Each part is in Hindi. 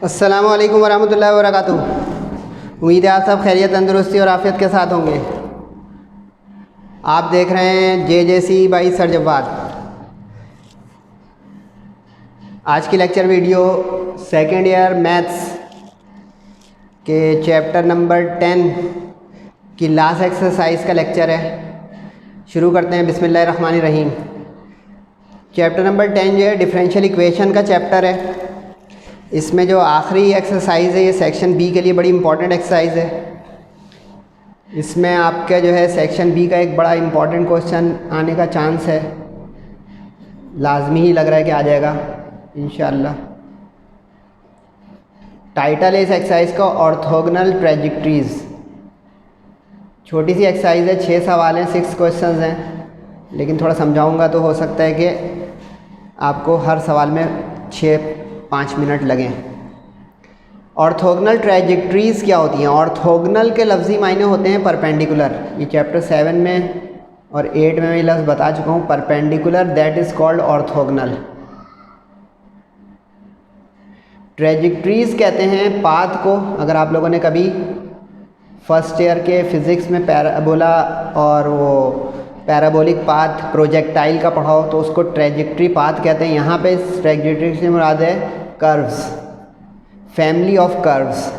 अस्सलामु अलैकुम वरहमतुल्लाहि वबरकातुहू। उम्मीद है आप सब खैरियत, तंदुरुस्ती और आफ़ियत के साथ होंगे। आप देख रहे हैं JJC बाई सर जवाद। आज की lecture video second year maths के चैप्टर नंबर 10 की लास्ट एक्सरसाइज का लेक्चर है। शुरू करते हैं, बिस्मिल्लाहिर्रहमानिर्रहीम। चैप्टर नंबर 10 जो है डिफरेंशियल इक्वेशन का चैप्टर है। इसमें जो आखिरी एक्सरसाइज है ये सेक्शन बी के लिए बड़ी इंपॉर्टेंट एक्सरसाइज है। इसमें आपका जो है सेक्शन बी का एक बड़ा इंपॉर्टेंट क्वेश्चन आने का चांस है, लाजमी ही लग रहा है कि आ जाएगा इंशाअल्लाह। टाइटल है इस एक्सरसाइज का ऑर्थोगोनल ट्रैजेक्टरीज। छोटी सी एक्सरसाइज है, 6 सवाल हैं, 6 क्वेश्चंस हैं, लेकिन थोड़ा समझाऊंगा तो हो सकता है कि आपको हर सवाल में 6-5 मिनट लगें। ऑर्थोगोनल ट्रैजेक्टरीज़ क्या होती हैं? ऑर्थोगोनल के लफ्ज़ी मायने होते हैं परपेंडिकुलर। ये चैप्टर 7 में और 8 में मैं ये लफ्ज़ बता चुका हूँ, perpendicular, that is called orthogonal. Trajectories कहते हैं पाथ को। अगर आप लोगों ने कभी फर्स्ट ईयर के फिज़िक्स में पैराबोला और वो पैराबोलिक पाथ प्रोजेक्टाइल का पढ़ा हो तो उसको ट्रैजेक्टरी पाथ कहते हैं। यहाँ पे इस ट्रैजेक्टरी से मुराद है कर्व्स, फैमिली ऑफ कर्व्स,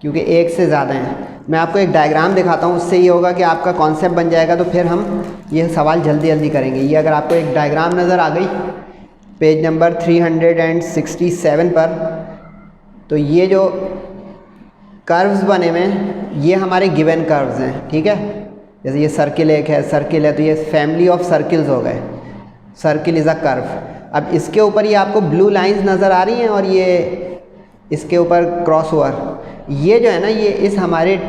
क्योंकि एक से ज़्यादा हैं। मैं आपको एक डायग्राम दिखाता हूँ, उससे ये होगा कि आपका कॉन्सेप्ट बन जाएगा, तो फिर हम ये सवाल जल्दी जल्दी करेंगे। ये अगर आपको एक डायग्राम नज़र आ गई पेज नंबर 367 पर, तो ये जो कर्व्स बने हुए हैं ये हमारे गिवन कर्व्स हैं, ठीक है। जैसे ये सर्किल एक है, सर्किल है, तो ये फैमिली ऑफ सर्किल्स हो गए। Circle is a curve. अब इसके ऊपर ये आपको ब्लू लाइंस नज़र आ रही हैं और ये इसके ऊपर क्रॉस ओवर, ये जो है ना ये इस हमारे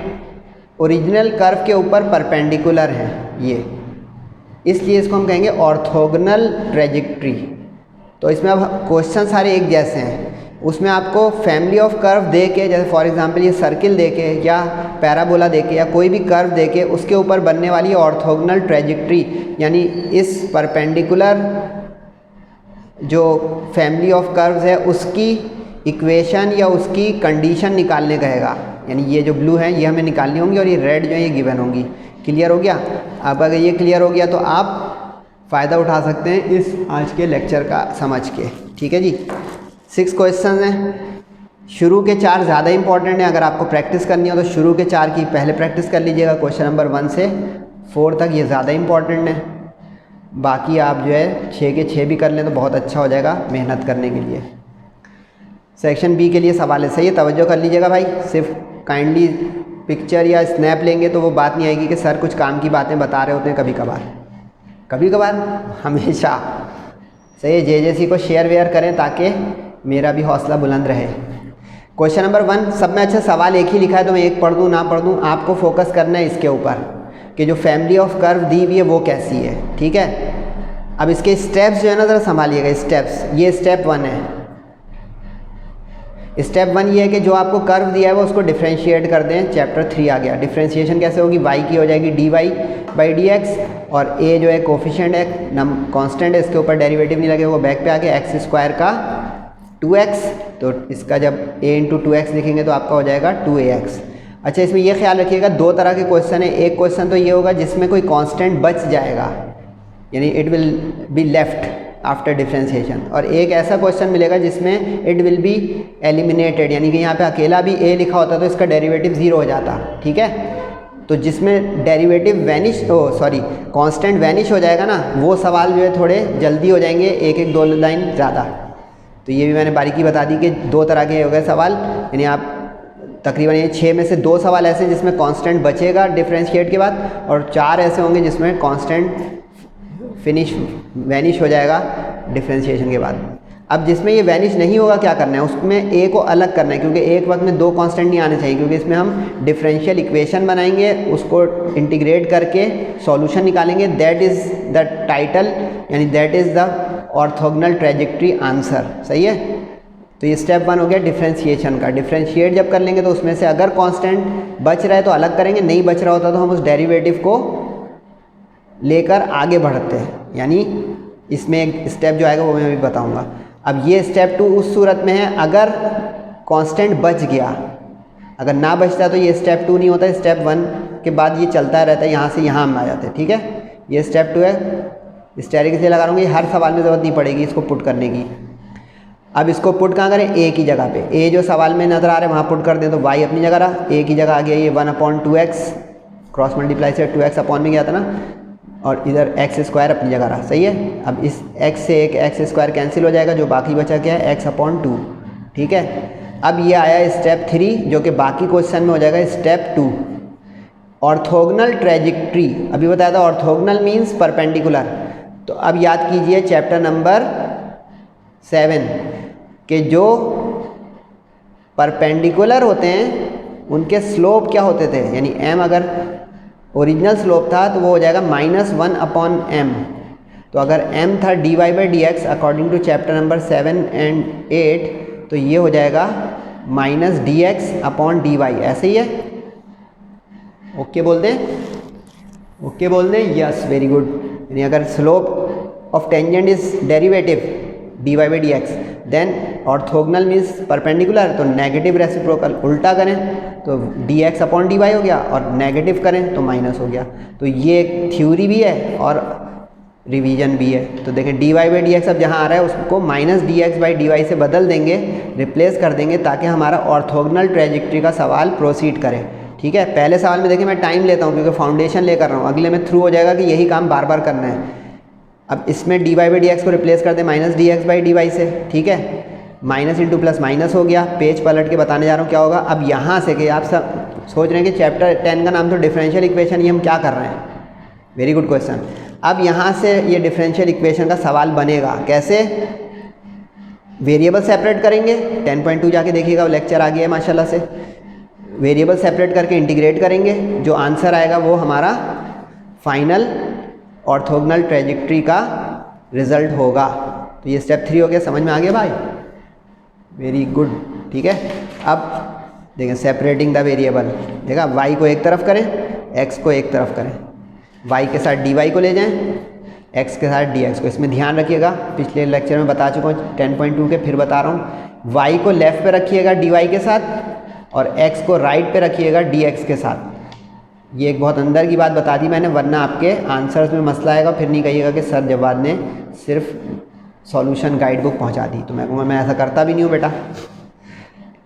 ओरिजिनल कर्व के ऊपर परपेंडिकुलर हैं ये, इसलिए इसको हम कहेंगे ऑर्थोगोनल ट्रैजेक्टरी। तो इसमें अब क्वेश्चन सारे एक जैसे हैं। उसमें आपको फैमिली ऑफ कर्व दे के, जैसे फॉर एग्जांपल ये सर्किल दे के या पैराबोला दे के या कोई भी कर्व दे के उसके ऊपर बनने वाली ऑर्थोगोनल ट्रैजेक्टरी, यानी इस परपेंडिकुलर जो फैमिली ऑफ कर्व्स है उसकी इक्वेशन या उसकी कंडीशन निकालने कहेगा। यानी ये जो ब्लू है ये हमें निकालनी होंगी और ये रेड जो है ये गिवन होंगी। क्लियर हो गया? अब अगर ये क्लियर हो गया तो आप फ़ायदा उठा सकते हैं इस आज के लेक्चर का समझ के, ठीक है जी। 6 क्वेश्चन हैं। शुरू के 4 ज़्यादा इंपॉर्टेंट हैं। अगर आपको प्रैक्टिस करनी हो तो शुरू के 4 की पहले प्रैक्टिस कर लीजिएगा। क्वेश्चन नंबर 1 से 4 तक ये ज़्यादा इंपॉर्टेंट है। बाकी आप जो है 6 के 6 भी कर लें तो बहुत अच्छा हो जाएगा मेहनत करने के लिए। सेक्शन बी के लिए सवाल है, सही है, तवज्जो कर लीजिएगा भाई। सिर्फ काइंडली पिक्चर या स्नैप लेंगे तो वो बात नहीं आएगी कि सर कुछ काम की बातें बता रहे होते हैं कभी कभार, कभी कभार, हमेशा। सही है, JJC को शेयर वेयर करें ताकि मेरा भी हौसला बुलंद रहे। क्वेश्चन नंबर 1 सब में अच्छा सवाल एक ही लिखा है तो मैं एक पढ़ दूँ ना पढ़ दूँ, आपको फोकस करना है इसके ऊपर कि जो फैमिली ऑफ कर्व दी हुई है वो कैसी है, ठीक है। अब इसके स्टेप्स जो है ना ज़रा संभालिएगा। स्टेप्स, ये स्टेप 1 है। स्टेप 1 ये है कि जो आपको कर्व दिया है वो उसको डिफ्रेंशिएट कर दें। चैप्टर 3 आ गया। डिफ्रेंशिएशन कैसे होगी? y की हो जाएगी dy/dx और a जो है कोफिशिएंट है, कांस्टेंट है, इसके ऊपर डेरिवेटिव नहीं लगे, वो बैक पे आके x² का 2x, तो इसका जब a × 2x लिखेंगे तो आपका हो जाएगा 2ax। अच्छा, इसमें ये ख्याल रखिएगा 2 तरह के क्वेश्चन है। एक क्वेश्चन तो ये होगा जिसमें कोई कांस्टेंट बच जाएगा, यानी it will be left after differentiation, और एक ऐसा क्वेश्चन मिलेगा जिसमें इट विल बी एलिमिनेटेड, यानी कि यहाँ पे अकेला भी a लिखा होता तो इसका डेरिवेटिव 0 हो जाता, ठीक है। तो जिसमें डेरिवेटिव कांस्टेंट वैनिश हो जाएगा ना, वो सवाल जो है थोड़े जल्दी हो जाएंगे, 1-2 लाइन ज़्यादा। तो ये भी मैंने बारीकी बता दी कि 2 तरह के हो गए सवाल, यानी आप तकरीबन ये 6 में से 2 सवाल ऐसे हैं जिसमें कांस्टेंट बचेगा डिफ्रेंशिएट के बाद, और 4 ऐसे होंगे जिसमें कांस्टेंट वैनिश हो जाएगा डिफ्रेंशिएशन के बाद। अब जिसमें ये वैनिश नहीं होगा क्या करना है? उसमें a को अलग करना है, क्योंकि एक वक्त में 2 कांस्टेंट नहीं आने चाहिए, क्योंकि इसमें हम डिफरेंशियल इक्वेशन बनाएंगे, उसको इंटीग्रेट करके सॉल्यूशन निकालेंगे। दैट इज़ द टाइटल, यानी that is the orthogonal trajectory answer. सही है, तो ये स्टेप 1 हो गया डिफरेंशिएशन का। डिफरेंशिएट जब कर लेंगे तो उसमें से अगर कांस्टेंट बच रहा है तो अलग करेंगे, नहीं बच रहा होता तो हम उस डेरिवेटिव को लेकर आगे बढ़ते हैं। यानी इसमें एक स्टेप जो आएगा वो मैं भी बताऊंगा। अब ये स्टेप 2 उस सूरत में है अगर कांस्टेंट बच गया, अगर ना बचता तो ये स्टेप 2 नहीं होता, स्टेप 1 के बाद ये चलता रहता है, यहाँ से यहाँ हम आ जाते हैं। ठीक है, ये स्टेप 2 है, स्टेरिक इसलिए लगा लूँगी, हर सवाल में ज़रूरत नहीं पड़ेगी इसको पुट करने की। अब इसको पुट कहाँ करें, ए की जगह पे, ए जो सवाल में नज़र आ रहा है वहाँ पुट कर दें तो वाई अपनी जगह रहा, ए की जगह आ गया ये 1/2x, क्रॉस मल्टीप्लाई से 2x अपॉन में गया था ना, और इधर x स्क्वायर अपनी जगह रहा। सही है, अब इस x से एक x स्क्वायर कैंसिल हो जाएगा, जो बाकी बचा क्या है x/2। ठीक है, अब ये आया स्टेप 3 जो कि बाकी क्वेश्चन में हो जाएगा स्टेप 2, ऑर्थोगोनल ट्रेजेक्ट्री। अभी बताया था ऑर्थोगोनल मीन्स परपेंडिकुलर, तो अब याद कीजिए चैप्टर नंबर 7 के जो परपेंडिकुलर होते हैं उनके स्लोप क्या होते थे, यानी m अगर ओरिजिनल स्लोप था तो वो हो जाएगा -1/m। तो अगर m था dy/dx according to chapter number 7 and 8, तो ये हो जाएगा -dx/dy। ऐसे ही है, ओके बोल दें, ओके बोल दें, यस वेरी गुड। यानी अगर slope of tangent is derivative dy/dx then orthogonal means perpendicular, तो नेगेटिव रेसिप्रोकल, उल्टा करें तो dx/dy हो गया और नेगेटिव करें तो माइनस हो गया। तो ये एक थ्योरी भी है और रिवीजन भी है। तो देखें dy/dx अब जहाँ आ रहा है उसको -dx/dy से बदल देंगे, रिप्लेस कर देंगे, ताकि हमारा ऑर्थोगोनल ट्रेजेक्ट्री का सवाल प्रोसीड करे। ठीक है, पहले सवाल में देखिए मैं टाइम लेता हूँ क्योंकि फाउंडेशन लेकर रहा हूँ, अगले में थ्रू हो जाएगा कि यही काम बार बार करना है। अब इसमें dy/dx को रिप्लेस कर दें -dx/dy से। ठीक है, माइनस इंटू प्लस माइनस हो गया, पेज पलट के बताने जा रहा हूँ क्या होगा। अब यहाँ से कि आप सब सोच रहे हैं कि चैप्टर 10 का नाम तो डिफरेंशियल इक्वेशन, ये हम क्या कर रहे हैं, वेरी गुड क्वेश्चन। अब यहाँ से ये डिफरेंशियल इक्वेशन का सवाल बनेगा कैसे, वेरिएबल सेपरेट करेंगे, 10.2 जाके देखिएगा, लेक्चर आ गया है माशाल्लाह से। वेरिएबल सेपरेट करके इंटीग्रेट करेंगे, जो आंसर आएगा वो हमारा फाइनल ऑर्थोगोनल ट्रेजेक्ट्री का रिजल्ट होगा। तो ये स्टेप 3 हो गया, समझ में आ गया भाई, वेरी गुड। ठीक है, अब देखें सेपरेटिंग द वेरिएबल, देखा y को एक तरफ करें, x को एक तरफ करें, y के साथ dy को ले जाएं, x के साथ dx को। इसमें ध्यान रखिएगा, पिछले लेक्चर में बता चुका हूँ 10.2 के, फिर बता रहा हूँ, y को लेफ़्ट पे रखिएगा dy के साथ और x को राइट पे रखिएगा dx के साथ। ये एक बहुत अंदर की बात बता दी मैंने, वरना आपके आंसर्स में मसला आएगा, फिर नहीं कहिएगा कि सर जवाब ने सिर्फ सॉल्यूशन गाइड बुक पहुंचा दी। तो मैं कहूँगा मैं ऐसा करता भी नहीं हूँ बेटा।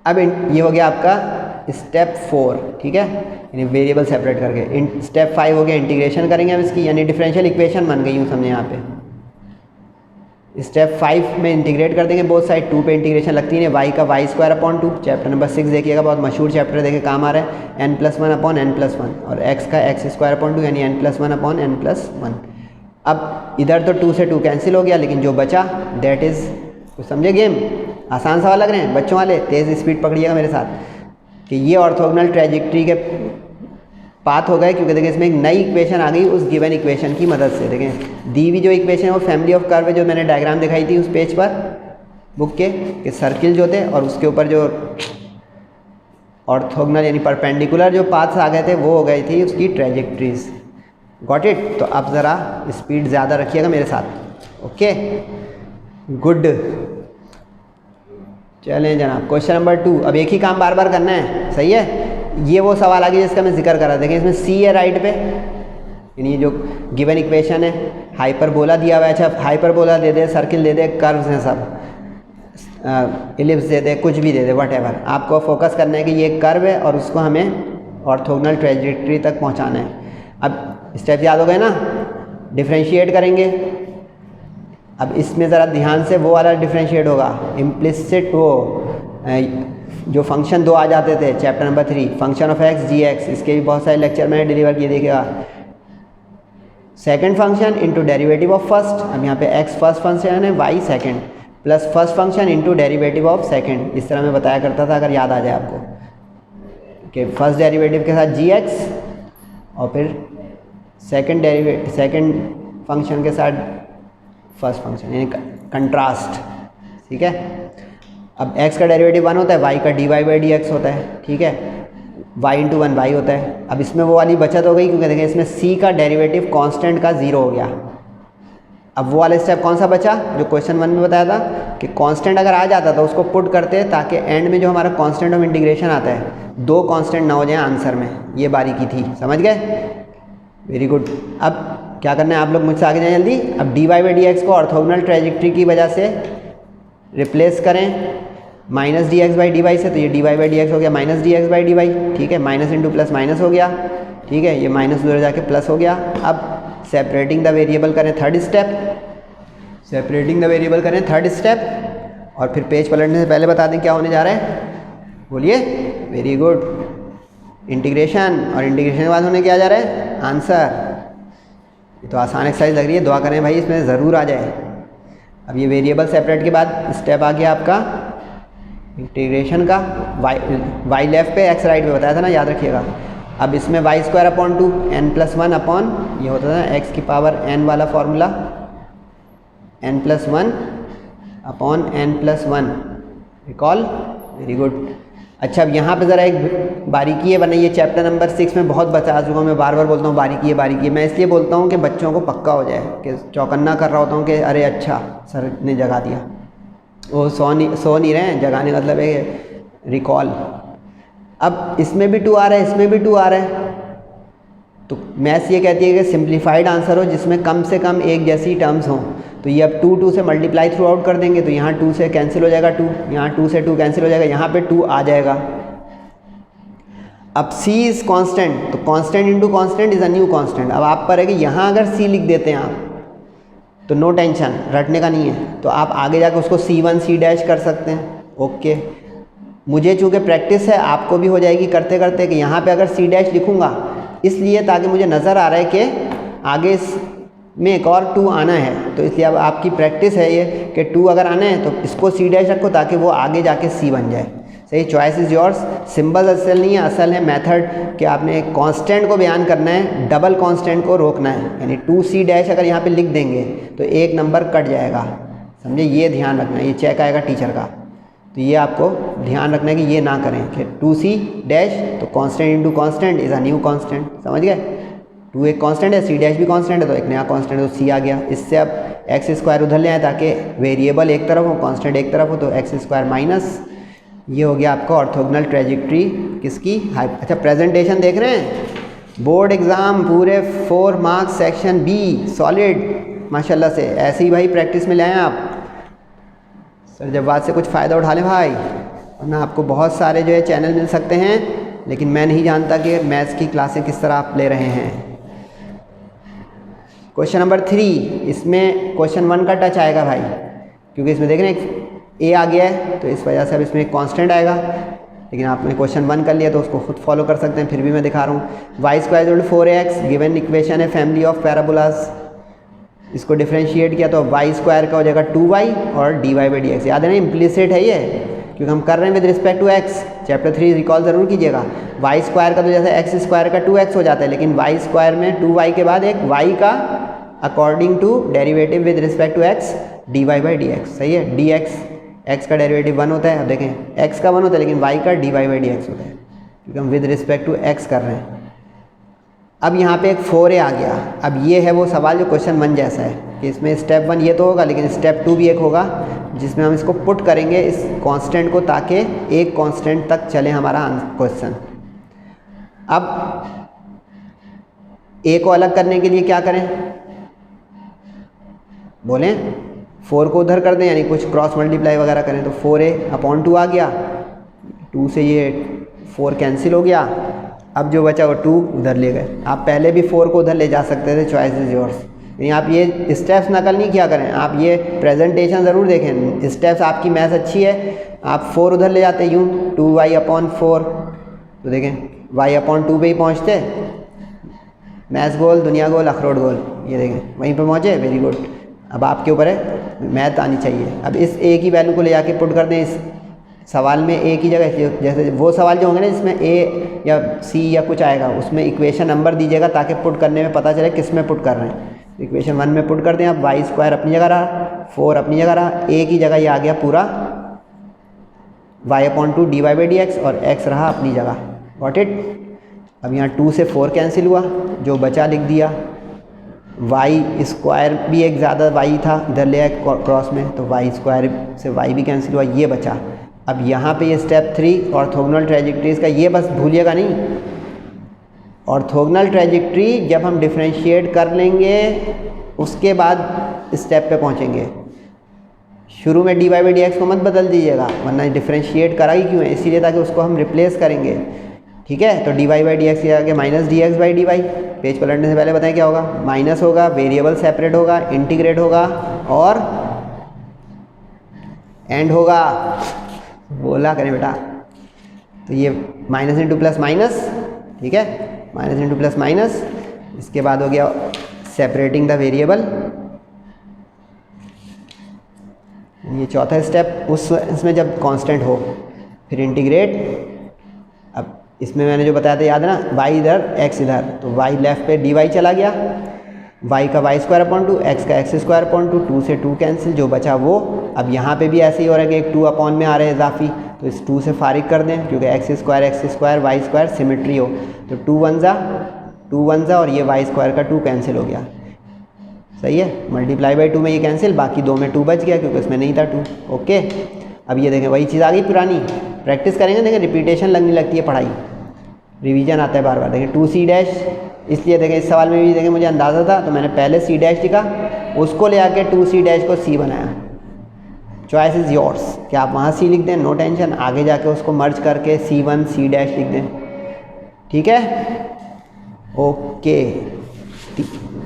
अब ये हो गया आपका स्टेप 4, ठीक है, यानी वेरिएबल सेपरेट करके। स्टेप 5 हो गया इंटीग्रेशन करेंगे हम इसकी, यानी डिफरेंशियल इक्वेशन बन गई हूँ समझे यहाँ पे। स्टेप 5 में इंटीग्रेट कर देंगे बोथ साइड, 2 पे इंटीग्रेशन लगती है, y का y²/2, चैप्टर नंबर 6 देखिएगा, बहुत मशहूर चैप्टर है, देखिए काम आ रहा है, n+1/n+1, और x का x²/2 यानी n+1/n+1। अब इधर तो 2 से 2 कैंसिल हो गया, लेकिन जो बचा दैट इज़, कुछ समझे गेम, आसान सवाल लग रहे हैं बच्चों वाले, तेज़ स्पीड पकड़िएगा मेरे साथ, कि ये ऑर्थोगोनल ट्रेजेक्ट्री के पाथ हो गए, क्योंकि देखिए इसमें एक नई इक्वेशन आ गई उस गिवन इक्वेशन की मदद से। देखें दी हुई जो इक्वेशन है वो फैमिली ऑफ कर्व है, जो मैंने डायग्राम दिखाई थी उस पेज पर बुक के सर्किल जो थे, और उसके ऊपर जो ऑर्थोगोनल यानी परपेंडिकुलर जो पाथ्स आ गए थे वो हो गई थी उसकी ट्रेजेक्ट्रीज। Got it? तो अब ज़रा स्पीड ज़्यादा रखिएगा मेरे साथ, ओके गुड। चलें जनाब, क्वेश्चन नंबर 2। अब एक ही काम बार बार करना है, सही है। ये वो सवाल आ गया जिसका मैं जिक्र कर रहा था, देखें इसमें सी है राइट पे, यानी जो गिवन इक्वेशन है, हाइपरबोला दिया हुआ है, अच्छा हाइपरबोला दे दे, सर्किल दे दे, कर्व्स हैं सब, इलिप्स दे दे, कुछ भी दे दे, व्हाटएवर, आपको फोकस करना है कि ये कर्व है और उसको हमें ऑर्थोगोनल ट्रेजेक्ट्री तक पहुंचाना है। अब स्टेप याद हो गए ना, डिफरेंशिएट करेंगे। अब इसमें ज़रा ध्यान से वो वाला डिफरेंशिएट होगा, इम्प्लिसिट वो जो फंक्शन 2 आ जाते थे chapter number 3, function of x gx, इसके भी बहुत सारे लेक्चर मैंने डिलीवर किए, देखिएगा। Second function into derivative of first, अब यहाँ पे x फर्स्ट फंक्शन है, y second, plus first function into derivative of second, इस तरह मैं बताया करता था, अगर याद आ जाए आपको, कि फर्स्ट डेरिवेटिव के साथ gx और फिर सेकंड फंक्शन के साथ फर्स्ट फंक्शन, यानी कंट्रास्ट, ठीक है। अब x का डेरिवेटिव 1 होता है, y का dy/dx होता है, ठीक है, y इंटू 1 y होता है। अब इसमें वो वाली बचत हो गई, क्योंकि देखें इसमें c का डेरिवेटिव कांस्टेंट का 0 हो गया, अब वो वाला स्टेप कौन सा बचा जो क्वेश्चन 1 में बताया था कि कांस्टेंट अगर आ जाता तो उसको पुट करते ताकि एंड में जो हमारा कांस्टेंट ऑफ इंटीग्रेशन आता है 2 कांस्टेंट ना हो जाए आंसर में। ये बारीकी थी, समझ गए? Very good. अब क्या करना है आप लोग मुझसे आगे जाएं जल्दी। अब d y by d x को ऑर्थोगोनल ट्रेजेक्ट्री की वजह से रिप्लेस करें minus d x by d y से, तो ये d y by d x हो गया minus d x by d y, ठीक है। माइनस इंटू प्लस माइनस हो गया, ठीक है। ये माइनस उधर जाके प्लस हो गया। अब सेपरेटिंग द वेरिएबल करें third step, separating the variable करें थर्ड स्टेप। और फिर पेज पलटने से पहले बता दें क्या होने जा रहा है, बोलिए। वेरी गुड, इंटीग्रेशन, और इंटीग्रेशन के बाद होने क्या जा रहा है, आंसर। ये तो आसान एक्सरसाइज लग रही है, दुआ करें भाई इसमें ज़रूर आ जाए। अब ये वेरिएबल सेपरेट के बाद स्टेप आ गया आपका इंटीग्रेशन का। वाई लेफ्ट पे एक्स राइट पे बताया था ना, याद रखिएगा। अब इसमें y square upon 2 n plus 1 upon ये होता था ना एक्स की पावर n वाला formula, n plus 1 upon n plus 1, recall. Very good. अच्छा, अब यहाँ पे ज़रा एक बारीकी है, वरना ये चैप्टर नंबर 6 में बहुत बता चुका हूँ। मैं बार बार बोलता हूँ बारीकी है बारीकी है। मैं इसलिए बोलता हूँ कि बच्चों को पक्का हो जाए, कि चौकन्ना कर रहा होता हूँ कि अरे अच्छा सर ने जगा दिया, वो सो नहीं रहे हैं, जगाने का मतलब है रिकॉल। अब इसमें भी 2 आ रहा है, इसमें भी 2 आ रहा है, तो मैथ्स ये कहती है कि सिंप्लीफाइड आंसर हो जिसमें कम से कम एक जैसी टर्म्स हों। तो ये अब 2 से मल्टीप्लाई थ्रू आउट कर देंगे, तो यहाँ 2 से कैंसिल हो जाएगा 2, यहाँ 2 से 2 कैंसिल हो जाएगा, यहाँ पे 2 आ जाएगा। अब c इज कांस्टेंट, तो constant into constant is a new constant. अब आप पर है कि यहाँ अगर c लिख देते हैं आप तो नो टेंशन, रटने का नहीं है, तो आप आगे जाकर उसको c1 c डैश कर सकते हैं। ओके, मुझे चूँकि प्रैक्टिस है, आपको भी हो जाएगी करते करते, कि यहाँ पे अगर c डैश लिखूँगा इसलिए ताकि मुझे नज़र आ रहा है कि आगे इस में एक और 2 आना है, तो इसलिए अब आपकी प्रैक्टिस है ये कि 2 अगर आना है तो इसको c डैश रखो ताकि वो आगे जाके c बन जाए। सही, चॉइस इज़ योर्स। सिंबल असल नहीं है, असल है मेथड कि आपने एक कांस्टेंट को बयान करना है, डबल कांस्टेंट को रोकना है। यानी 2c डैश अगर यहाँ पे लिख देंगे तो एक नंबर कट जाएगा, समझे? ये ध्यान रखना है, ये चेक आएगा टीचर का, तो ये आपको ध्यान रखना है कि ये ना करें कि 2c डैश, तो constant into constant is a new constant, समझ गए? 2 एक कांस्टेंट है, c डैश भी कांस्टेंट है, तो एक नया कांस्टेंट है, तो c आ गया। इससे अब एक्स स्क्वायर उधर ले आए ताकि वेरिएबल एक तरफ हो, कांस्टेंट एक तरफ हो, तो एक्स स्क्वायर माइनस, ये हो गया आपका ऑर्थोगोनल ट्रेजेक्ट्री किसकी। अच्छा, प्रेजेंटेशन देख रहे हैं, बोर्ड एग्ज़ाम पूरे 4 मार्क्स सेक्शन बी सॉलिड माशाल्लाह से। ऐसे ही भाई प्रैक्टिस में ले आएँ आप, सर जब बात से कुछ फ़ायदा उठा लें भाई, वरना आपको बहुत सारे जो है चैनल मिल सकते हैं, लेकिन मैं नहीं जानता कि मैथ्स की क्लासें किस तरह आप ले रहे हैं। क्वेश्चन नंबर 3, इसमें क्वेश्चन 1 का टच आएगा भाई, क्योंकि इसमें देख रहे हैं ए आ गया है, तो इस वजह से अब इसमें एक कांस्टेंट आएगा। लेकिन आपने क्वेश्चन 1 कर लिया तो उसको खुद फॉलो कर सकते हैं, फिर भी मैं दिखा रहा हूँ। Y square 4x given equation है फैमिली ऑफ पैराबोलास, इसको डिफ्रेंशिएट किया तो वाई स्क्वायर का हो जाएगा 2y और dy बाई डी एक्स। याद है ना, इम्प्लिसिट है ये, क्योंकि हम कर रहे हैं with respect to x। Chapter 3 recall ज़रूर कीजिएगा। वाई स्क्वायर का तो जैसे एक्स स्क्वायर का 2x हो जाता है, लेकिन वाई स्क्वायर में 2y के बाद एक y का according to derivative with respect to x dy by d x. सही है, dx x का डेरिवेटिव 1 होता है। अब देखें x का 1 होता है, लेकिन y का dy बाई डी एक्स होता है, क्योंकि हम विद रिस्पेक्ट टू x कर रहे हैं। अब यहाँ पे एक 4a आ गया। अब ये है वो सवाल जो क्वेश्चन 1 जैसा है, कि इसमें स्टेप 1 ये तो होगा, लेकिन स्टेप 2 भी एक होगा, जिसमें हम इसको पुट करेंगे इस कांस्टेंट को, ताकि एक कांस्टेंट तक चले हमारा क्वेश्चन। अब a को अलग करने के लिए क्या करें, बोलें? 4 को उधर कर दें, यानी कुछ क्रॉस मल्टीप्लाई वगैरह करें, तो 4a अपॉन 2 आ गया, 2 से ये 4 कैंसिल हो गया। अब जो बचा वो 2 उधर ले गए। आप पहले भी 4 को उधर ले जा सकते थे, चॉइस इज योर्स। यानी आप ये स्टेप्स नकल नहीं किया करें, आप ये प्रेजेंटेशन ज़रूर देखें। स्टेप्स आपकी मैथ अच्छी है, आप 4 उधर ले जाते यूँ 2y अपॉन 4, तो देखें y अपॉन 2 पे ही पहुँचते। मैथ्स गोल, दुनिया गोल, अखरोट गोल, ये देखें वहीं पर पहुँचे। Very good. अब आपके ऊपर है, मैथ आनी चाहिए। अब इस a की वैल्यू को ले जाके पुट कर दें इस सवाल में, a की जगह, जैसे वो सवाल जो होंगे ना जिसमें a या c या कुछ आएगा, उसमें इक्वेशन नंबर दीजिएगा ताकि पुट करने में पता चले किस में पुट कर रहे हैं। इक्वेशन 1 में पुट कर दें। अब वाई स्क्वायर अपनी जगह रहा, 4 अपनी जगह रहा, a की जगह ये आ गया पूरा y upon 2 dy by d x, और x रहा अपनी जगह। Got it. अब यहाँ 2 से 4 कैंसिल हुआ, जो बचा लिख दिया, वाई स्क्वायर भी एक ज़्यादा वाई था, इधर ले आए क्रॉस में, तो वाई स्क्वायर से वाई भी कैंसिल हुआ, ये बचा। अब यहाँ पे ये स्टेप 3 ऑर्थोगोनल ट्रेजेक्टरीज का, ये बस भूलिएगा नहीं। ऑर्थोगोनल ट्रेजेक्टरी जब हम डिफरेंशिएट कर लेंगे उसके बाद स्टेप पे पहुँचेंगे। शुरू में d y by d x को मत बदल दीजिएगा, वरना डिफरेंशिएट करा ही क्यों है, इसीलिए ताकि उसको हम रिप्लेस करेंगे। ठीक है, तो d y by d x के आगे minus d x by d y. Page पलटने से पहले बताएं क्या होगा, माइनस होगा, वेरिएबल सेपरेट होगा, इंटीग्रेट होगा और एंड होगा। बोला करें बेटा, तो ये माइनस इंटू प्लस माइनस, ठीक है, माइनस इंटू प्लस माइनस। इसके बाद हो गया सेपरेटिंग द वेरिएबल, ये चौथा स्टेप। इसमें जब कांस्टेंट हो फिर इंटीग्रेट। अब इसमें मैंने जो बताया था याद है ना, वाई इधर एक्स इधर, तो वाई लेफ्ट पे डी वाई चला गया, वाई का वाई स्क्वायर अपॉन 2, एक्स का एक्स स्क्वायर अपॉन 2, 2 से 2 कैंसिल, जो बचा वो। अब यहाँ पे भी ऐसे ही हो रहा है कि एक 2 अपॉन में आ रहे हैं इजाफी, तो इस 2 से फारिग कर दें, क्योंकि x square y square symmetry हो, तो 2 1 ज़ा और ये वाई स्क्वायर का 2 कैंसिल हो गया। सही है, मल्टीप्लाई बाई 2 में ये कैंसिल, बाकी 2 में 2 बच गया क्योंकि उसमें नहीं था 2। ओके, अब ये देखें वही चीज़ आ गई पुरानी, प्रैक्टिस करेंगे, देखें रिपीटेशन लगने लगती है पढ़ाई, रिवीजन आता है बार बार। देखें 2 सी डैश, इसलिए देखें इस सवाल में भी देखें मुझे अंदाज़ा था, तो मैंने पहले सी डैश लिखा, उसको ले आके 2 सी डैश को सी बनाया। चॉइस इज़ योर्स, कि आप वहाँ सी लिख दें, नो टेंशन, आगे जाके उसको मर्ज करके C1 सी डैश लिख दें। ठीक है, ओके,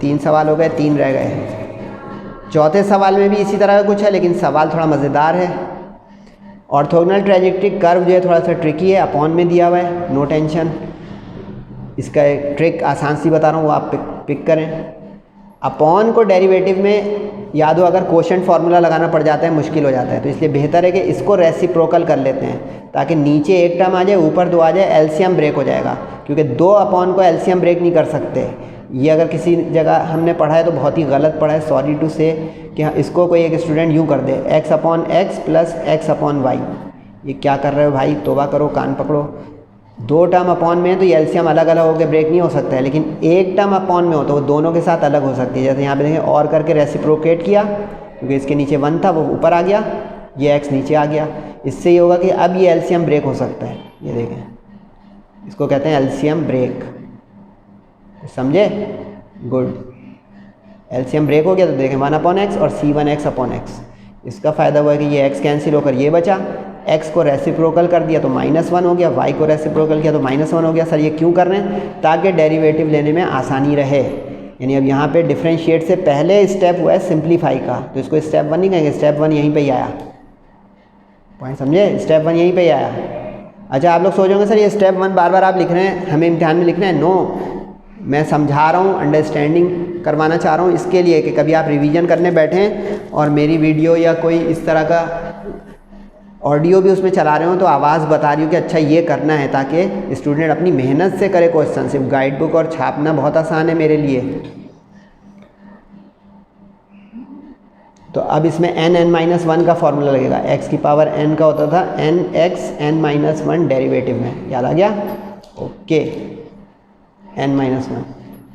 3 सवाल हो गए, 3 रह गए। चौथे सवाल में भी इसी तरह का कुछ है, लेकिन सवाल थोड़ा मज़ेदार है। ऑर्थोगोनल ट्रेजेक्टरी कर्व जो है थोड़ा सा ट्रिकी है, अपॉन में दिया हुआ है, नो टेंशन। इसका एक ट्रिक आसान सी बता रहा हूँ, वो आप पिक करें। अपॉन को डेरिवेटिव में याद हो, अगर कोशेंट फार्मूला लगाना पड़ जाता है मुश्किल हो जाता है, तो इसलिए बेहतर है कि इसको रेसिप्रोकल कर लेते हैं, ताकि नीचे एक टर्म आ जाए ऊपर 2 आ जाए, एलसीएम ब्रेक हो जाएगा, क्योंकि 2 अपॉन को एलसीएम ब्रेक नहीं कर सकते। ये अगर किसी जगह हमने पढ़ा है तो बहुत ही गलत पढ़ा है, सॉरी टू से, कि इसको कोई एक स्टूडेंट यूँ कर दे, X upon X plus X upon Y. ये क्या कर रहे हो भाई, तौबा करो, कान पकड़ो। 2 टर्म अपॉन में है तो ये एलसीएम अलग अलग होकर ब्रेक नहीं हो सकता है, लेकिन एक टर्म अपॉन में हो तो वो दोनों के साथ अलग हो सकती है। जैसे यहाँ पे देखें और करके रेसिप्रोकेट किया, क्योंकि इसके नीचे 1 था वो ऊपर आ गया, ये एक्स नीचे आ गया। इससे ये होगा कि अब ये एलसीएम ब्रेक हो सकता है। ये देखें, इसको कहते हैं एलसीएम ब्रेक, समझे? गुड, एलसीएम ब्रेक हो गया तो देखें 1 अपॉन एक्स और C1 एक्स अपॉन एक्स। इसका फ़ायदा हुआ है कि ये एक्स कैंसिल होकर ये बचा, एक्स को रेसिप्रोकल कर दिया तो -1 हो गया, वाई को रेसिप्रोकल किया तो -1 हो गया। सर ये क्यों कर रहे हैं? ताकि डेरिवेटिव लेने में आसानी रहे। यानी अब यहाँ पे डिफरेंशिएट से पहले स्टेप हुआ है सिंप्लीफाई का, तो इसको स्टेप 1 नहीं कहेंगे, स्टेप 1 यहीं पर ही आया। पॉइंट समझे? स्टेप 1 यहीं पर ही आया। अच्छा, आप लोग सोचोगे सर ये स्टेप 1 बार बार आप लिख रहे हैं, हमें इम्तिहान में लिखना है? नो, मैं समझा रहा हूँ, अंडरस्टैंडिंग करवाना चाह रहा हूँ, इसके लिए कि कभी आप रिवीजन करने बैठें और मेरी वीडियो या कोई इस तरह का ऑडियो भी उसमें चला रहे हो तो आवाज़ बता रही हो कि अच्छा ये करना है, ताकि स्टूडेंट अपनी मेहनत से करे क्वेश्चन। सिर्फ गाइड बुक और छापना बहुत आसान है मेरे लिए। तो अब इसमें n(n-1) का फॉर्मूला लगेगा। x की पावर n का होता था nx n-1 डेरिवेटिव में, याद आ गया? ओके, n-1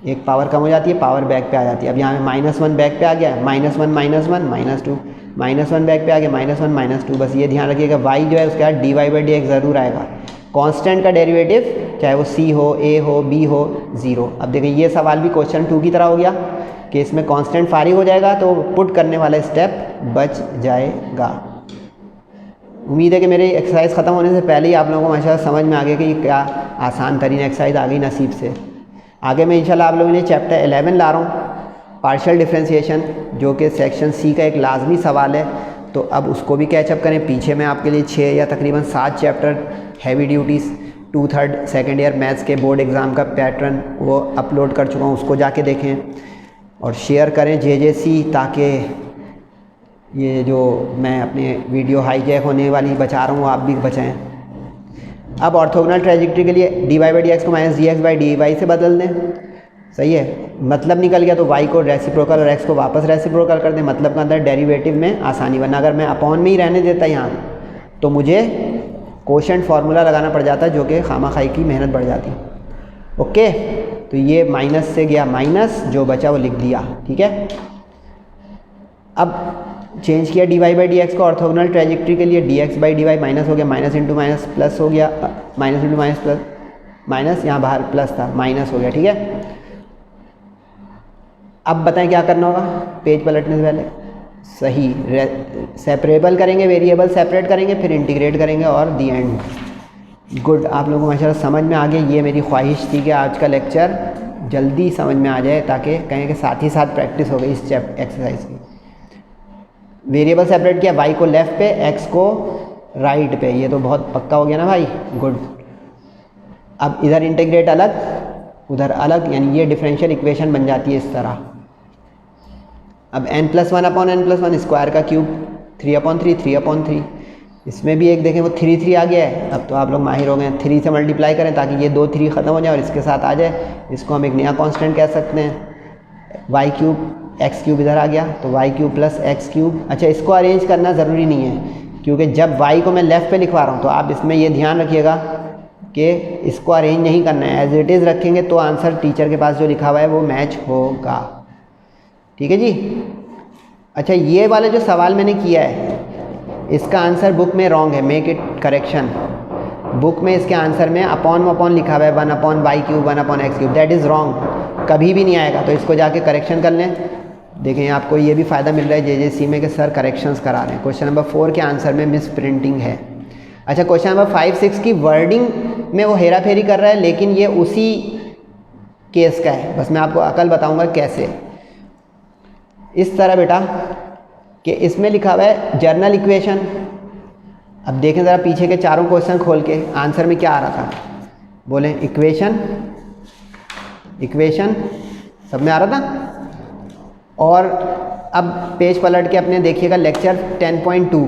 एक पावर कम हो जाती है, पावर बैक पे आ जाती है। अब यहाँ में -1 बैक पे आ गया, -1 -1 -2, -1 बैक पे आ गया, -1 -2। बस ये ध्यान रखिएगा, y जो है उसके बाद dy बाई dx ज़रूर आएगा। कांस्टेंट का डेरिवेटिव चाहे वो c हो, a हो, b हो, 0। अब देखिए ये सवाल भी क्वेश्चन 2 की तरह हो गया कि इसमें कांस्टेंट फारिग हो जाएगा तो पुट करने वाला स्टेप बच जाएगा। उम्मीद है कि मेरी एक्सरसाइज ख़त्म होने से पहले ही आप लोगों को माशाल्लाह समझ में आ गया कि क्या आसान तरीन एक्सरसाइज आ गई नसीब से। आगे मैं इंशाल्लाह आप लोगों के लिए चैप्टर 11 ला रहा हूँ, पार्शियल डिफरेंशिएशन, जो कि सेक्शन सी का एक लाजमी सवाल है। तो अब उसको भी कैचअप करें। पीछे मैं आपके लिए 6 या तकरीबन 7 chapter heavy duties 2/3 second year maths के बोर्ड एग्ज़ाम का पैटर्न वो अपलोड कर चुका हूँ, उसको जाके देखें और शेयर करें JJC, ताकि ये जो मैं अपने वीडियो हाईजैक होने वाली बचा रहा हूँ आप भी बचाएँ। अब ऑर्थोगोनल ट्रेजेक्टरी के लिए dy बाई dx को -dx बाई dy से बदल दें। सही है, मतलब निकल गया तो y को रेसिप्रोकल और x को वापस रेसिप्रोकल कर दें। मतलब के अंदर डेरिवेटिव में आसानी, वरना अगर मैं अपॉन में ही रहने देता यहाँ तो मुझे कोशेंट फार्मूला लगाना पड़ जाता है, जो कि खामा खाई की मेहनत बढ़ जाती। ओके, तो ये माइनस से गया माइनस, जो बचा वो लिख दिया। ठीक है, अब चेंज किया dy बाई डी एक्स को ऑर्थोगोनल ट्रेजेक्ट्री के लिए, dx by d y minus हो गया, माइनस इंटू माइनस प्लस हो गया, minus into minus plus, minus यहाँ बाहर प्लस था, माइनस हो गया। ठीक है, अब बताएं क्या करना होगा पेज पलटने से पहले। सही, सेपरेबल करेंगे, वेरिएबल सेपरेट करेंगे, फिर इंटीग्रेट करेंगे और दी एंड। गुड, आप लोगों को माशाल्लाह समझ में आ गया। ये मेरी ख्वाहिश थी कि आज का लेक्चर जल्दी समझ में आ जाए, ताकि कहें कि साथ ही साथ प्रैक्टिस हो गई इस एक्सरसाइज की। वेरिएबल सेपरेट किया, y को लेफ़्ट पे, x को राइट पे, ये तो बहुत पक्का हो गया ना भाई। गुड, अब इधर इंटीग्रेट अलग, उधर अलग, यानी ये डिफरेंशियल इक्वेशन बन जाती है इस तरह। अब n+1 अपॉन n+1 स्क्वायर का क्यूब, 3/3, 3/3। इसमें भी एक देखें वो 3 3 आ गया है। अब तो आप लोग माहिर हो गए हैं, 3 से मल्टीप्लाई करें ताकि ये 2 3 ख़त्म हो जाए और इसके साथ आ जाए। इसको हम एक नया कांस्टेंट कह सकते हैं। y³ x³ इधर आ गया, तो y³ प्लस x³। अच्छा, इसको अरेंज करना ज़रूरी नहीं है, क्योंकि जब y को मैं लेफ़्ट पे लिखवा रहा हूँ तो आप इसमें ये ध्यान रखिएगा कि इसको अरेंज नहीं करना है, एज इट इज़ रखेंगे तो आंसर टीचर के पास जो लिखा हुआ है वो मैच होगा। ठीक है जी। अच्छा, ये वाला जो सवाल मैंने किया है इसका आंसर बुक में रॉन्ग है, मेक इट करेक्शन। बुक में इसके आंसर में अपॉन लिखा हुआ है, 1/y³, 1/x³, that is wrong, कभी भी नहीं आएगा। तो इसको जाके करेक्शन कर लें। देखें, आपको ये भी फ़ायदा मिल रहा है JJC में कि सर करेक्शंस करा रहे हैं। क्वेश्चन नंबर 4 के आंसर में मिस प्रिंटिंग है। अच्छा, क्वेश्चन नंबर 5 6 की वर्डिंग में वो हेरा फेरी कर रहा है, लेकिन ये उसी केस का है। बस मैं आपको अकल बताऊंगा कैसे। इस तरह बेटा कि इसमें लिखा हुआ है जर्नल इक्वेशन। अब देखें ज़रा पीछे के चारों क्वेश्चन खोल के आंसर में क्या आ रहा था, बोलें इक्वेशन, इक्वेशन सब में आ रहा था। और अब पेज पलट के अपने देखिएगा लेक्चर 10.2।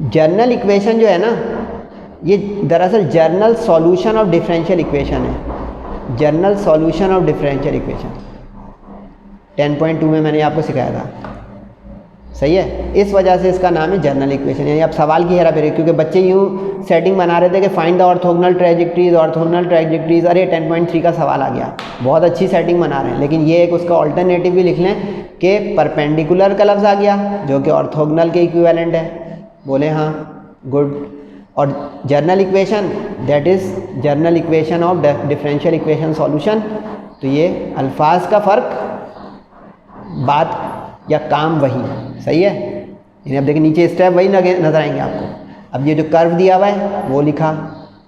जर्नल इक्वेशन जो है ना, ये दरअसल general solution of differential equation है। General solution of differential equation 10.2 में मैंने आपको सिखाया था। सही है, इस वजह से इसका नाम है जर्नल इक्वेशन। यानी अब सवाल की हेरा फेरी, क्योंकि बच्चे यूँ सेटिंग बना रहे थे कि find the orthogonal trajectories, orthogonal trajectories. अरे 10.3 का सवाल आ गया, बहुत अच्छी सेटिंग बना रहे हैं, लेकिन ये एक उसका ऑल्टरनेटिव भी लिख लें कि परपेंडिकुलर का लफ्ज़ आ गया जो कि ऑर्थोगोनल के इक्विवेलेंट है। बोले हाँ, गुड। और general equation that is general equation of differential equation solution. तो ये अल्फाज का फ़र्क, बात या काम वही। सही है। यानी अब देखिए नीचे स्टेप वही नज़र आएंगे आपको। अब ये जो कर्व दिया हुआ है वो लिखा,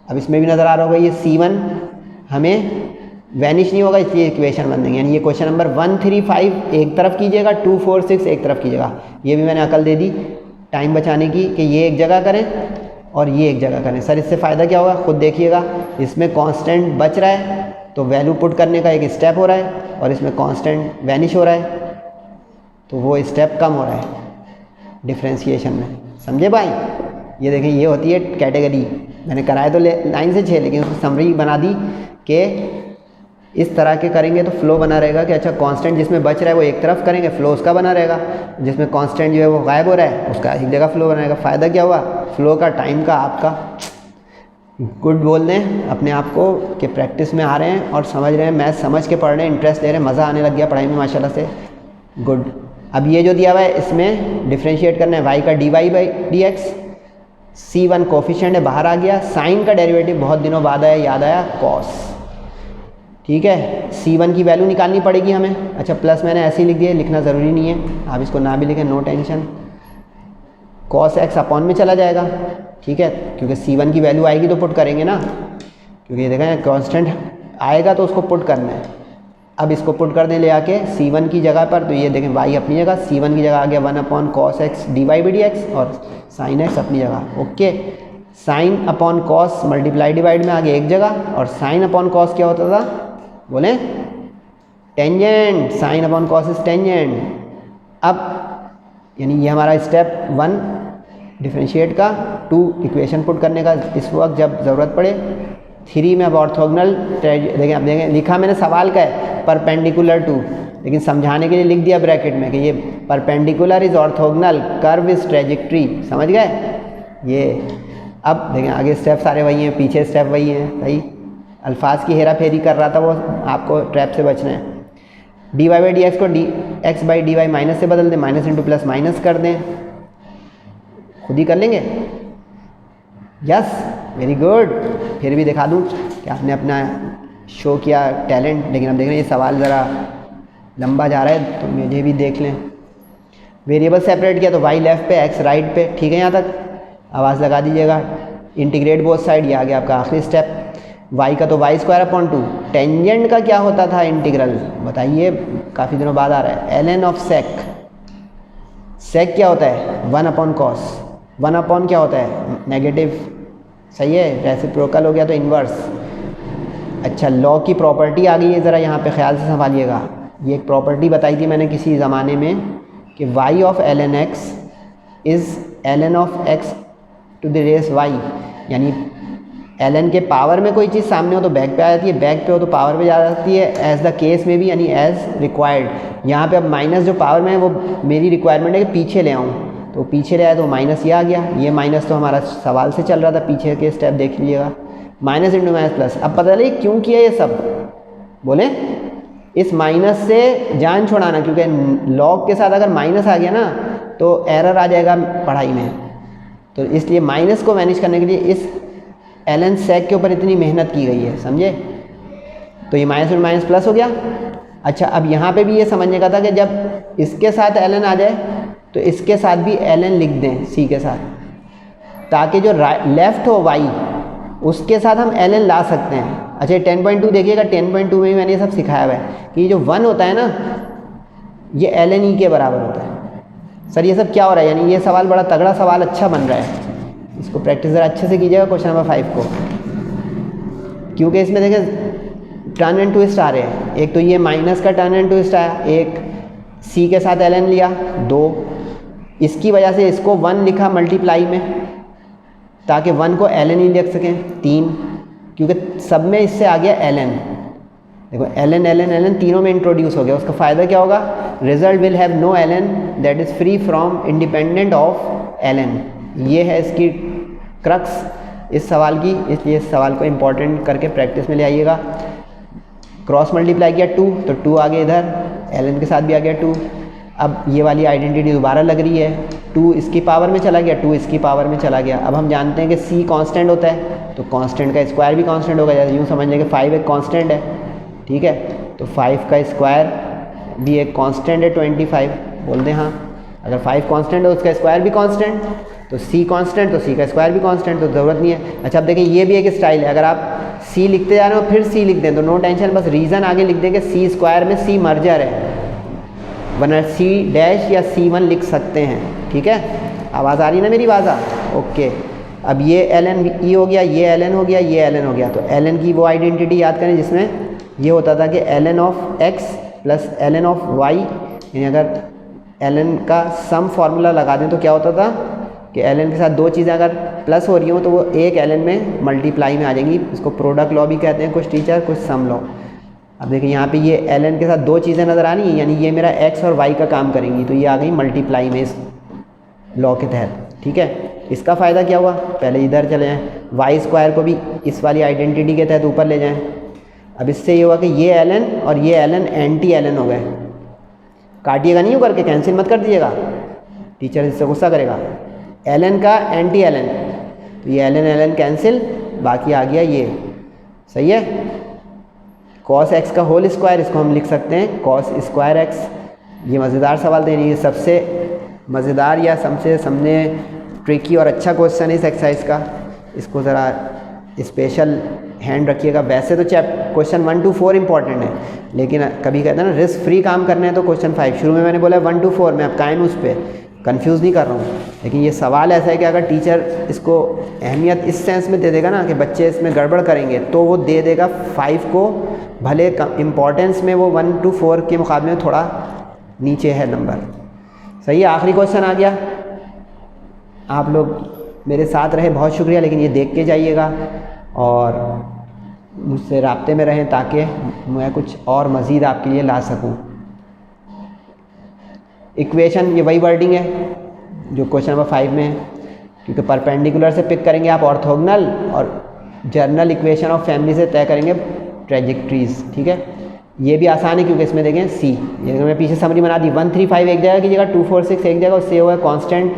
अब इसमें भी नज़र आ रहा होगा ये C1 हमें वैनिश नहीं होगा, इसलिए इक्वेशन बन देंगे। यानी ये क्वेश्चन नंबर 1 3 5 एक तरफ कीजिएगा, 2 4 6 एक तरफ कीजिएगा। ये भी मैंने अकल दे दी टाइम बचाने की कि ये एक जगह करें और ये एक जगह करें। सर इससे फ़ायदा क्या होगा, खुद देखिएगा। इसमें कांस्टेंट बच रहा है तो वैल्यू पुट करने का एक स्टेप हो रहा है, और इसमें कांस्टेंट वैनिश हो रहा है तो वो स्टेप कम हो रहा है डिफ्रेंशिएशन में। समझे भाई। ये देखें, ये होती है कैटेगरी। मैंने कराया तो लाइन से 6, लेकिन उसको समरी बना दी कि इस तरह के करेंगे तो फ्लो बना रहेगा कि अच्छा कांस्टेंट जिसमें बच रहा है वो एक तरफ करेंगे, फ्लो उसका बना रहेगा। जिसमें कांस्टेंट जो है वो गायब हो रहा है उसका एक जगह फ्लो बनाएगा। फ़ायदा क्या हुआ, फ्लो का, टाइम का, आपका। गुड बोल दें अपने आप को कि प्रैक्टिस में आ रहे हैं और समझ रहे हैं, मैथ समझ के पढ़ रहे हैं, इंटरेस्ट ले रहे हैं, मज़ा आने लग गया पढ़ाई में माशाल्लाह से। गुड। अब ये जो दिया हुआ है इसमें डिफ्रेंशिएट करना है y का dy by d x. C1 coefficient है, बाहर आ गया। साइन का डेरिवेटिव बहुत दिनों बाद आया, याद आया, कॉस। ठीक है, C1 की वैल्यू निकालनी पड़ेगी हमें। अच्छा, प्लस मैंने ऐसे ही लिख दिया, लिखना ज़रूरी नहीं है, आप इसको ना भी लिखें, no tension. Cos x upon में चला जाएगा। ठीक है, क्योंकि C1 की वैल्यू आएगी तो पुट करेंगे ना, क्योंकि देखें कांस्टेंट आएगा तो उसको पुट करना है। अब इसको पुट कर दें ले आके C1 की जगह पर, तो ये देखें y अपनी जगह, C1 की जगह आ गया 1/cos x dy by d x, और sin x अपनी जगह। Okay, sine upon cos multiply divide में आ गया एक जगह, और साइन अपॉन कॉस क्या होता था, बोलें tangent. Sine upon cos is tangent. अब यानी ये हमारा स्टेप 1 डिफरेंशिएट का, 2 इक्वेशन पुट करने का इस वक्त जब ज़रूरत पड़े। 3 में अब ऑर्थोगोनल देखें, अब देखें लिखा मैंने सवाल का है परपेंडिकुलर टू, लेकिन समझाने के लिए लिख दिया ब्रैकेट में कि ये perpendicular is orthogonal, curve is trajectory. समझ गए ये। अब देखें आगे स्टेप सारे वही हैं, पीछे स्टेप वही हैं। सही, अल्फाज की हेरा फेरी कर रहा था वो, आपको ट्रैप से बचना है। dy बाई डी एक्स को x by d y minus से बदल दें, माइनस इंटू प्लस माइनस कर दें, खुद ही कर लेंगे। Yes, very good. फिर भी दिखा दूं कि आपने अपना शो किया टैलेंट, लेकिन अब देख रहे हैं ये सवाल ज़रा लंबा जा रहा है तो मुझे भी देख लें। वेरिएबल सेपरेट किया तो y लेफ़्ट पे x राइट पे, ठीक है। यहाँ तक आवाज़ लगा दीजिएगा। इंटीग्रेट बोथ साइड, ये आ गया आपका आखिरी स्टेप। y का तो y स्क्वायर अपॉन 2। टेंजेंट का क्या होता था इंटीग्रल, बताइए, काफ़ी दिनों बाद आ रहा है। ln ऑफ सेक, सेक क्या होता है 1 अपॉन कॉस, 1 अपॉन क्या होता है नेगेटिव, सही है। रेसिप्रोकल हो गया तो इन्वर्स। अच्छा, लॉ की प्रॉपर्टी आ गई है, ज़रा यहाँ पे ख्याल से संभालिएगा। ये एक प्रॉपर्टी बताई थी मैंने किसी ज़माने में कि y of ln x is ln of x to the raise y, यानी ln के पावर में कोई चीज़ सामने हो तो बैक पे आ जाती है, बैक पे हो तो पावर पे जा जाती है, एज द केस में भी, यानी एज रिक्वायर्ड। यहाँ पे अब माइनस जो पावर में है वो मेरी रिक्वायरमेंट है कि पीछे ले आऊँ, तो पीछे ले आया तो माइनस ये आ गया। ये माइनस तो हमारा सवाल से चल रहा था, पीछे के स्टेप देख लीजिएगा। Minus into minus plus. अब पता चलिए क्यों किया ये सब, बोले इस माइनस से जान छुड़ाना, क्योंकि लॉग के साथ अगर माइनस आ गया ना तो एरर आ जाएगा पढ़ाई में, तो इसलिए माइनस को मैनेज करने के लिए इस ln सेक के ऊपर इतनी मेहनत की गई है, समझे। तो ये माइनस इंटू माइनस प्लस हो गया। अच्छा, अब यहाँ पे भी ये समझने का था कि जब इसके साथ ln आ जाए तो इसके साथ भी ln लिख दें c के साथ, ताकि जो लेफ़्ट हो y उसके साथ हम ln ला सकते हैं। अच्छा, 10.2 देखिएगा, 10.2 में भी मैंने ये सब सिखाया हुआ है कि जो 1 होता है ना ये ln e के बराबर होता है। सर ये सब क्या हो रहा है, यानी ये सवाल बड़ा तगड़ा सवाल, अच्छा बन रहा है, इसको प्रैक्टिस ज़रा अच्छे से कीजिएगा क्वेश्चन नंबर 5 को, क्योंकि इसमें देखें टर्न एंड ट्विस्ट आ रहे हैं। एक तो ये माइनस का टर्न एंड ट्विस्ट आया, एक c के साथ ln लिया 2, इसकी वजह से इसको 1 लिखा मल्टीप्लाई में ताकि 1 को ln ही लिख सकें 3, क्योंकि सब में इससे आ गया ln। देखो ln ln ln तीनों में इंट्रोड्यूस हो गया, उसका फ़ायदा क्या होगा, result will have no ln that is free from independent of ln। ये है इसकी क्रक्स इस सवाल की, इसलिए इस सवाल को इम्पोर्टेंट करके प्रैक्टिस में ले आइएगा। क्रॉस मल्टीप्लाई किया 2 तो 2 आ गया इधर, ln के साथ भी आ गया 2। अब ये वाली आइडेंटिटी दोबारा लग रही है, 2 इसकी पावर में चला गया, 2 इसकी पावर में चला गया। अब हम जानते हैं कि c कांस्टेंट होता है, तो कांस्टेंट का स्क्वायर भी कांस्टेंट होगा, जैसे यूँ समझ लें कि 5 एक कांस्टेंट है, ठीक है, तो 5 का स्क्वायर भी एक कांस्टेंट है 25, बोल दें हाँ। अगर 5 कांस्टेंट है उसका स्क्वायर भी कांस्टेंट, तो c कांस्टेंट तो c का स्क्वायर भी कांस्टेंट, तो ज़रूरत नहीं है। अच्छा, अब देखिए ये भी एक स्टाइल है, अगर आप c लिखते जा रहे हो फिर c लिख दें तो नो टेंशन, बस रीज़न आगे लिख दें कि c स्क्वायर में c मर्जर है, वरना c डैश या c1 लिख सकते हैं, ठीक है। आवाज़ आ रही है ना मेरी आवाज़? ओके। अब ये ln e हो गया, ये ln हो गया, ये ln हो गया, तो ln की वो आइडेंटिटी याद करें जिसमें ये होता था कि ln of x plus ln of y, यानी अगर ln का सम फार्मूला लगा दें तो क्या होता था कि ln के साथ दो चीज़ें अगर प्लस हो रही हो तो वो एक ln में मल्टीप्लाई में आ जाएंगी। इसको प्रोडक्ट लॉ भी कहते हैं कुछ टीचर, कुछ सम लॉ। अब देखिए यहाँ पे ये ln के साथ दो चीज़ें नज़र आ रही हैं, यानी ये मेरा x और y का काम करेंगी, तो ये आ गई मल्टीप्लाई में इस लॉ के तहत, ठीक है। इसका फ़ायदा क्या हुआ, पहले इधर चले जाएँ, वाई स्क्वायर को भी इस वाली आइडेंटिटी के तहत ऊपर ले जाएँ। अब इससे ये हुआ कि ये ln और ये ln एंटी ln हो गए। काटिएगा नहीं हो करके, कैंसिल मत कर दीजिएगा, टीचर इससे गुस्सा करेगा। ln का एंटी ln, तो ये ln कैंसिल, बाकी आ गया ये, सही है। कॉस x का होल स्क्वायर, इसको हम लिख सकते हैं कॉस स्क्वायर x। ये मज़ेदार सवाल थे, ये सबसे मज़ेदार या सबसे सामने ट्रिकी और अच्छा क्वेश्चन है इस एक्सरसाइज का, इसको ज़रा स्पेशल हैंड रखिएगा। वैसे तो क्वेश्चन 1 to 4 इंपॉर्टेंट है, लेकिन कभी कहते हैं ना रिस्क फ्री काम करने हैं तो क्वेश्चन 5, शुरू में मैंने बोला 1 to 4, मैं अब कायम उस पर कंफ्यूज नहीं कर रहा हूँ। लेकिन ये सवाल ऐसा है कि अगर टीचर इसको अहमियत इस सेंस में दे देगा ना कि बच्चे इसमें गड़बड़ करेंगे, तो वो दे देगा 5 को, भले इम्पोर्टेंस में वो 1 to 4 के मुकाबले में थोड़ा नीचे है नंबर, सही है। आखिरी क्वेश्चन आ गया। आप लोग मेरे साथ रहे, बहुत शुक्रिया, लेकिन ये देख के जाइएगा और मुझसे राब्ते में रहें ताकि मैं कुछ और मज़ीद आपके लिए ला सकूं। इक्वेशन ये वही वर्डिंग है जो क्वेश्चन नंबर 5 में है, क्योंकि परपेंडिकुलर से पिक करेंगे आप ऑर्थोगोनल और जर्नल इक्वेशन ऑफ फैमिली से तय करेंगे ट्रेजेक्ट्रीज, ठीक है। ये भी आसान है क्योंकि इसमें देखें सी, ये मैं पीछे समरी बना दी, 135 एक जगह की जगह 246 एक जगह, उससे हुआ कांस्टेंट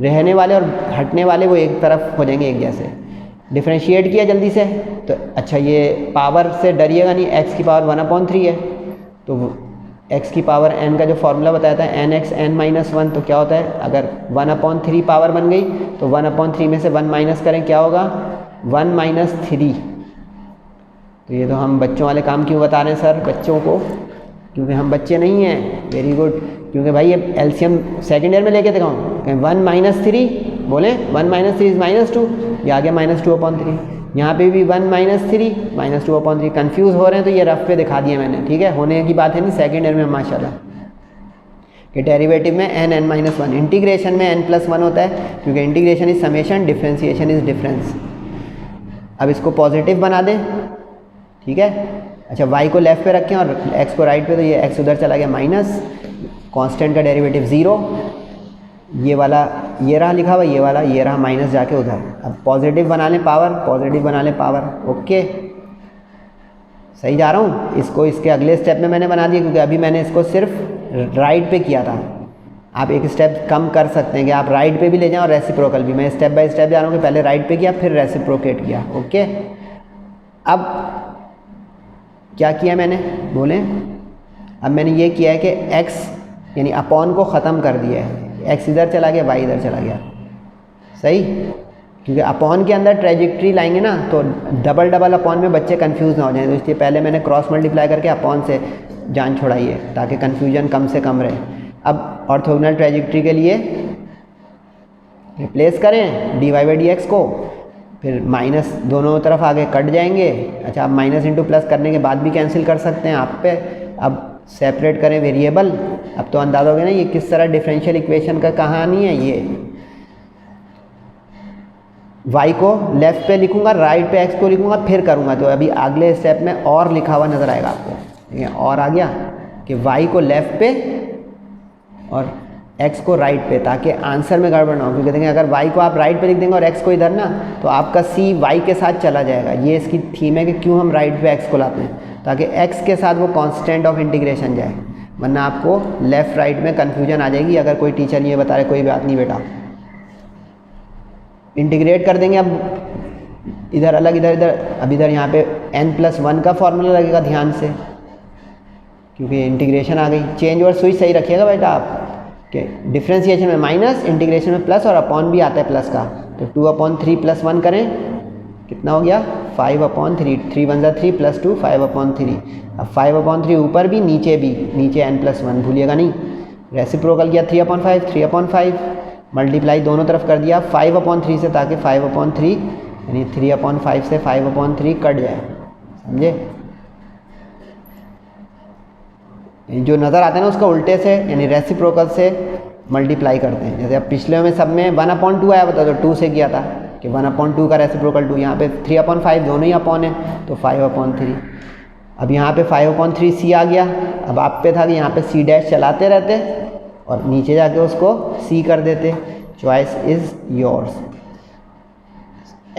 रहने वाले और हटने वाले वो एक तरफ हो जाएंगे एक जैसे। डिफ्रेंशिएट किया जल्दी से तो अच्छा, ये पावर से डरिएगा नहीं, x की पावर 1/3 है, तो x की पावर n का जो फॉर्मूला बताया था nx n-1, तो क्या होता है अगर 1/3 पावर बन गई तो 1/3 में से 1 माइनस करें क्या होगा 1 - 3। तो ये तो हम बच्चों वाले काम क्यों बता रहे हैं सर बच्चों को, क्योंकि हम बच्चे नहीं हैं। वेरी गुड, क्योंकि भाई ये एलसीएम सेकेंड ईयर में लेके दिखाऊँ 1 - 3 बोले 1 - 3 इज -2, ये आ गया -2/3। यहाँ पे भी 1 - 3 -2/3। कन्फ्यूज़ हो रहे हैं तो ये रफ पे दिखा दिया मैंने, ठीक है। होने की बात है नहीं सेकेंड ईयर में माशाल्लाह कि डेरिवेटिव में n(n-1), इंटीग्रेशन में n+1 होता है क्योंकि integration is summation, differentiation is difference. अब इसको पॉजिटिव बना दें, ठीक है। अच्छा, y को लेफ़्ट पे रखें और x को राइट पे, तो ये x उधर चला गया माइनस, कांस्टेंट का डेरिवेटिव 0, ये वाला ये रहा लिखा हुआ, ये वाला ये रहा माइनस जाके उधर। अब पॉजिटिव बना लें पावर, पॉजिटिव बना लें पावर, ओके सही जा रहा हूँ। इसको इसके अगले स्टेप में मैंने बना दिया क्योंकि अभी मैंने इसको सिर्फ राइट पे किया था। आप एक स्टेप कम कर सकते हैं कि आप राइट पे भी ले जाएं और रेसिप्रोकल भी। मैं स्टेप बाय स्टेप जा रहा हूँ कि पहले राइट पे किया फिर रेसिप्रोकेट किया, ओके। अब क्या किया मैंने बोलें, अब मैंने ये किया है कि x यानी अपॉन को ख़त्म कर दिया है, x इधर चला गया y इधर चला गया, सही। क्योंकि अपॉन के अंदर ट्रेजेक्ट्री लाएंगे ना तो डबल डबल अपॉन में बच्चे कंफ्यूज ना हो जाएं, तो इसलिए पहले मैंने क्रॉस मल्टीप्लाई करके अपॉन से जान छोड़ाई है ताकि कन्फ्यूजन कम से कम रहे। अब ऑर्थोगोनल ट्रेजेक्ट्री के लिए रिप्लेस करें dy/dx को, फिर माइनस दोनों तरफ आगे कट जाएंगे। अच्छा, आप माइनस इंटू प्लस करने के बाद भी कैंसिल कर सकते हैं आप पे। अब सेपरेट करें वेरिएबल, अब तो अंदाज़ा हो गया ना ये किस तरह डिफरेंशियल इक्वेशन का कहानी है। ये y को लेफ़्ट पे लिखूंगा, राइट पे x को लिखूंगा, फिर करूंगा, तो अभी अगले स्टेप में और लिखा हुआ नज़र आएगा आपको, ठीक है। और आ गया कि y को लेफ़्ट पे और x को राइट पे, ताकि आंसर में गड़बड़ ना हो। क्योंकि देखें अगर y को आप राइट पे लिख देंगे और x को इधर ना, तो आपका c y के साथ चला जाएगा। ये इसकी थीम है कि क्यों हम राइट पे x को लाते हैं, ताकि x के साथ वो कांस्टेंट ऑफ इंटीग्रेशन जाए, वरना आपको लेफ़्ट राइट में कन्फ्यूजन आ जाएगी अगर कोई टीचर ये बता रहे कोई बात नहीं बेटा। इंटीग्रेट कर देंगे, अब इधर अलग इधर इधर, अब इधर यहाँ पे n+1 का फॉर्मूला लगेगा ध्यान से, क्योंकि इंटीग्रेशन आ गई। चेंज और स्विच सही रखिएगा बेटा आप, कि डिफ्रेंसिएशन में माइनस, इंटीग्रेशन में प्लस, और अपॉन भी आता है प्लस का। तो 2/3 + 1 करें, कितना हो गया 5/3, 3 × 3 + 2 5/3। अब 5/3 ऊपर भी नीचे भी, नीचे n+1 भूलिएगा नहीं। रेसिप्रोकल किया 3/5, 3/5 मल्टीप्लाई दोनों तरफ कर दिया 5/3 से, ताकि 5/3 यानी 3/5 से 5/3 कट जाए, समझे। जो नज़र आता है ना उसका उल्टे से यानी रेसिप्रोकल से मल्टीप्लाई करते हैं। जैसे अब पिछले में सब में 1/2 आया था तो 2 से किया था कि 1/2 का रेसिप्रोकल 2, यहाँ पे 3/5 दोनों ही अपॉन है तो 5/3। अब यहाँ पे 5/3 c आ गया। अब आप पे था कि यहाँ पे c' चलाते रहते और नीचे जाके उसको c कर देते। Choice is yours.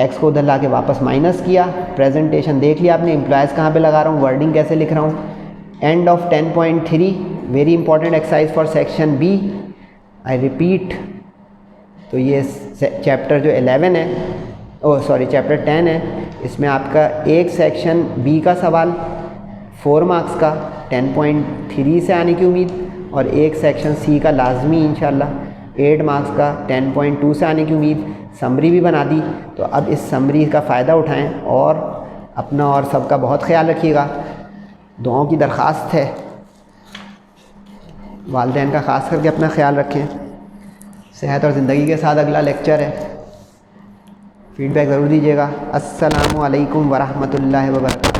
x को उधर ला के वापस माइनस किया। प्रेजेंटेशन देख लिया आपने, एम्प्लॉयज़ कहाँ पे लगा रहा हूँ, वर्डिंग कैसे लिख रहा हूँ। End of 10.3 very important exercise for section B, I repeat. तो ये चैप्टर जो 11 है, चैप्टर 10 है, इसमें आपका एक सेक्शन बी का सवाल 4 मार्क्स का 10.3 से आने की उम्मीद, और एक सेक्शन सी का लाजमी इंशाल्लाह 8 मार्क्स का 10.2 से आने की उम्मीद। समरी भी बना दी, तो अब इस समरी का फ़ायदा उठाएं और अपना और सबका बहुत ख्याल रखिएगा। दुआओं की दरख्वास्त है, वालिदैन का ख़ास करके अपना ख्याल रखें। सेहत और ज़िंदगी के साथ अगला लेक्चर है, फीडबैक ज़रूर दीजिएगा। अस्सलामु अलैकुम वरहमतुल्लाहि वबरकातुहू।